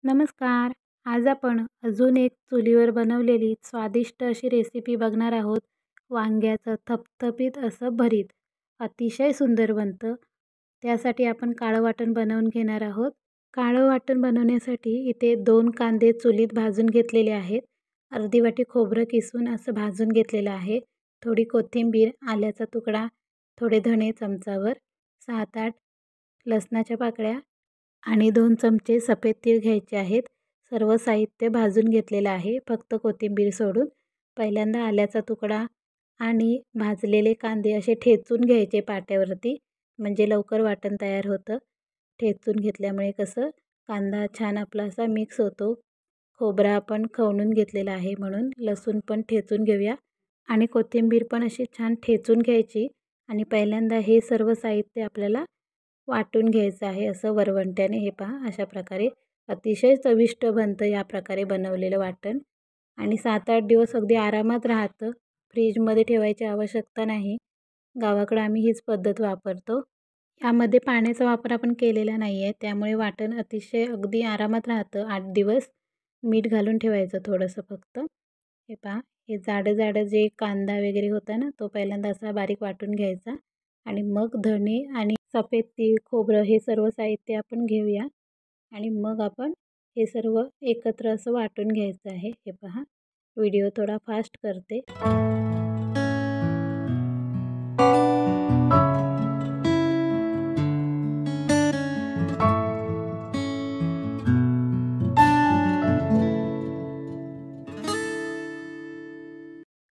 नमस्कार. आज आपण अजून एक चुलीवर बनवलेली स्वादिष्ट अशी रेसिपी बघणार आहोत. वांग्याचं थपथपीत असं भरीत. अतिशय सुंदर बनतं. त्यासाठी आपण काळं वाटण बनवून घेणार आहोत. काळं वाटण बनवण्यासाठी इथे 2 कांदे चुलीत भाजून घेतलेले आहेत. अर्धी वाटी खोबरं किसून असं भाजून घेतलेलं आहे. थोडी कोथिंबीर, आल्याचा तुकडा, थोडे धणे चमचाभर, 7-8 लसणाच्या पाकळ्या आणि 2 चमचे सफेद तीळ घ्यायचे आहेत. सर्व साहित्य भाजून घेतलेलं आहे, फक्त कोथिंबीर सोडून. पहिल्यांदा आल्याचा तुकडा आणि भाजलेले कांदे असे ठेचून घ्यायचे पाट्यावरती, म्हणजे लवकर वाटण तयार होतं. ठेचून घेतल्यामुळे कसं कांदा छान आपला असा मिक्स होतो. खोबरा आपण खवणून घेतलेला आहे म्हणून लसूण पण ठेचून घेऊया आणि कोथिंबीर पण अशी छान ठेचून घ्यायची. आणि पहिल्यांदा हे सर्व साहित्य आपल्याला वाटून घ्यायचं आहे असं वरवंट्याने. हे पहा, अशा प्रकारे अतिशय चविष्ट बनतं या प्रकारे बनवलेलं वाटण. आणि 7-8 दिवस अगदी आरामात राहतं. फ्रीजमध्ये ठेवायची आवश्यकता नाही. गावाकडं आम्ही हीच पद्धत वापरतो. यामध्ये पाण्याचा वापर आपण केलेला नाही आहे, त्यामुळे वाटण अतिशय अगदी आरामात राहतं 8 दिवस. मीठ घालून ठेवायचं थोडंसं फक्त. हे पहा, हे जाडं जाडं जे कांदा वगैरे होता ना, तो पहिल्यांदा असा बारीक वाटून घ्यायचा. आणि मग धणे आणि सफेद तीळ, खोबरं हे सर्व साहित्य आपण घेऊया. आणि मग आपण हे सर्व एकत्र असं वाटून घ्यायचं आहे. हे पहा, व्हिडिओ थोडा फास्ट करते.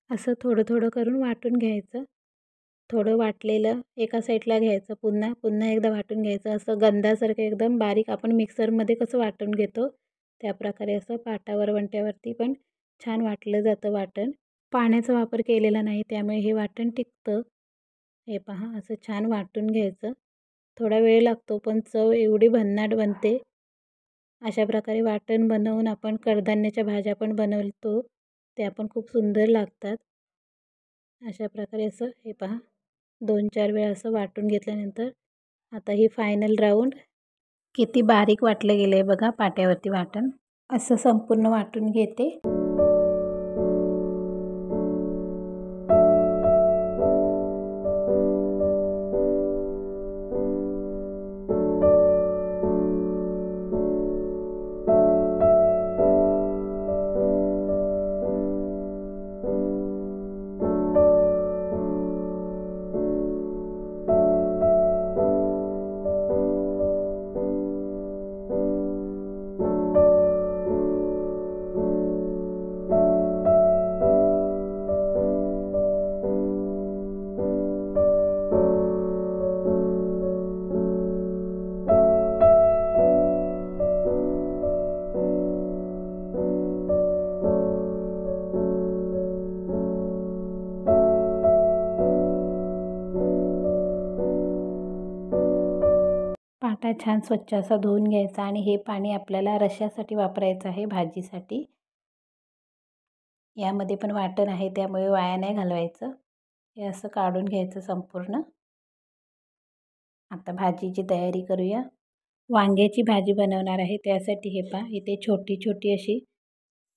असं थोडं थोडं करून वाटून घ्यायचं. थोडं वाटलेलं एका साईडला घ्यायचं, पुन्हा पुन्हा एकदा वाटून घ्यायचं. असं गंधासारखं एकदम बारीक आपण मिक्सरमध्ये कसं वाटून घेतो त्याप्रकारे असं पाटावर वंट्यावरती पण छान वाटलं जातं वाटण. पाण्याचा वापर केलेला नाही, त्यामुळे हे वाटण टिकतं. हे पहा, असं छान वाटून घ्यायचं. थोडा वेळ लागतो पण चव एवढी भन्नाट बनते. अशा प्रकारे वाटण बनवून आपण कडधान्याच्या भाज्या पण बनवतो, त्या पण खूप सुंदर लागतात. अशा प्रकारे असं हे पहा, 2-4 वेळा असं वाटून घेतल्यानंतर आता ही फायनल राऊंड. किती बारीक वाटलं गेलं आहे बघा पाट्यावरती वाटण. असं संपूर्ण वाटून घेते. पाटा छान स्वच्छ असा धुवून घ्यायचा आणि हे पाणी आपल्याला रश्श्यासाठी वापरायचं आहे, भाजीसाठी. यामध्ये पण वाटण आहे, त्यामुळे वाया नाही घालवायचं. हे असं काढून घ्यायचं संपूर्ण. आता भाजीची तयारी करूया. वांग्याची भाजी बनवणार आहे, त्यासाठी हे पहा, इथे छोटी छोटी अशी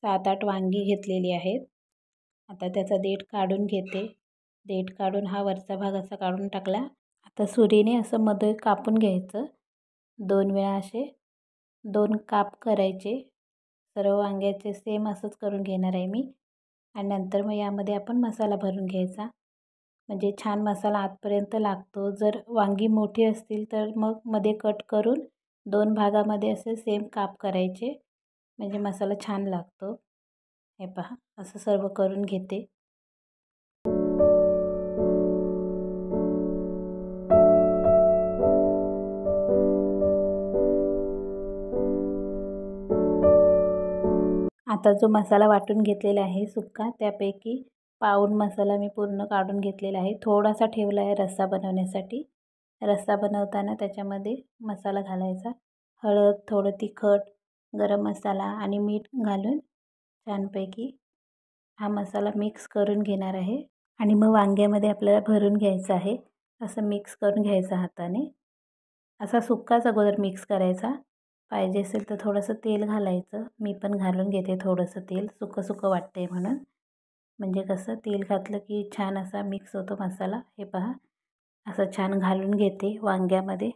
7-8 वांगी घेतलेली आहेत. आता त्याचा देठ काढून घेते. देठ काढून हा वरचा भाग असा काढून टाकला. आता सुरीने असं मध्ये कापून घ्यायचं. 2 वेळा असे 2 काप करायचे. सर्व वांग्याचे सेम असंच करून घेणार आहे मी. आणि नंतर मग यामध्ये आपण मसाला भरून घ्यायचा, म्हणजे छान मसाला आतपर्यंत लागतो. जर वांगी मोठी असतील तर मग मध्ये कट करून 2 भागामध्ये असे सेम काप करायचे, म्हणजे मसाला छान लागतो. हे पहा, असं सर्व करून घेते. आता जो मसाला वाटून घेतलेला आहे सुक्का, त्यापैकी पाऊण मसाला मी पूर्ण काढून घेतलेला आहे. थोडासा ठेवला आहे रस्सा बनवण्यासाठी. रस्सा बनवताना त्याच्यामध्ये मसाला घालायचा. हळद, थोडं तिखट, गरम मसाला आणि मीठ घालून छानपैकी हा मसाला मिक्स करून घेणार आहे. आणि मग वांग्यामध्ये आपल्याला भरून घ्यायचं आहे. असं मिक्स करून घ्यायचं हाताने. असा सुक्काच अगोदर मिक्स करायचा, पाहिजे असेल तर थोडंसं तेल घालायचं. मी पण घालून घेते थोडंसं तेल, सुकं सुकं वाटतंय म्हणून. म्हणजे कसं तेल घातलं की छान असा मिक्स होतो मसाला. हे पहा, असं छान घालून घेते वांग्यामध्ये.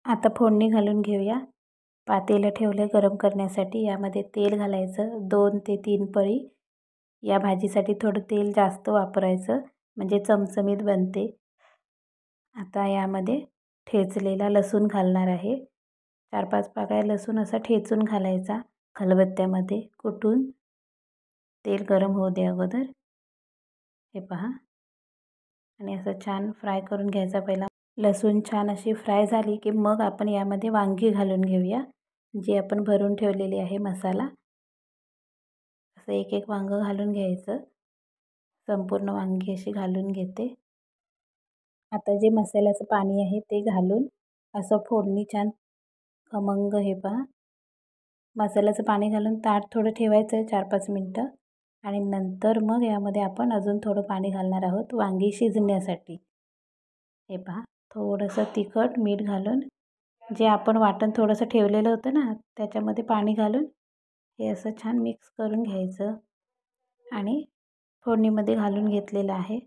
आता फोडणी घालून घेऊया. पातेलं ठेवले गरम करण्यासाठी. यामध्ये तेल घालायचं 2 ते 3 पळी. या भाजीसाठी थोडं तेल जास्त वापरायचं म्हणजे चमचमीत बनते. आता यामध्ये ठेचलेला लसूण घालणार आहे. 4-5 पाकळ्या लसूण असा ठेचून घालायचा खलबत्त्यामध्ये कुटून. तेल गरम होऊ दे अगोदर. हे पहा, आणि असं छान फ्राय करून घ्यायचा पहिला. लसूण छान अशी फ्राय झाली की मग आपण यामध्ये वांगी घालून घेऊया, जी आपण भरून ठेवलेली आहे मसाला. असं एक एक वांगं घालून घ्यायचं. संपूर्ण वांगी अशी घालून घेते. आता जे मसाल्याचं पाणी आहे ते घालून असं फोडणी छान खमंग. हे पहा, मसाल्याचं पाणी घालून ताट थोडं ठेवायचं 4-5 मिनटं आणि नंतर मग यामध्ये आपण अजून थोडं पाणी घालणार आहोत वांगी शिजण्यासाठी. हे पहा, थोडंसं तिखट मीठ घालून जे आपण वाटण थोडंसं ठेवलेलं होतं ना, त्याच्यामध्ये पाणी घालून हे असं छान मिक्स करून घ्यायचं आणि फोडणीमध्ये घालून घेतलेलं आहे.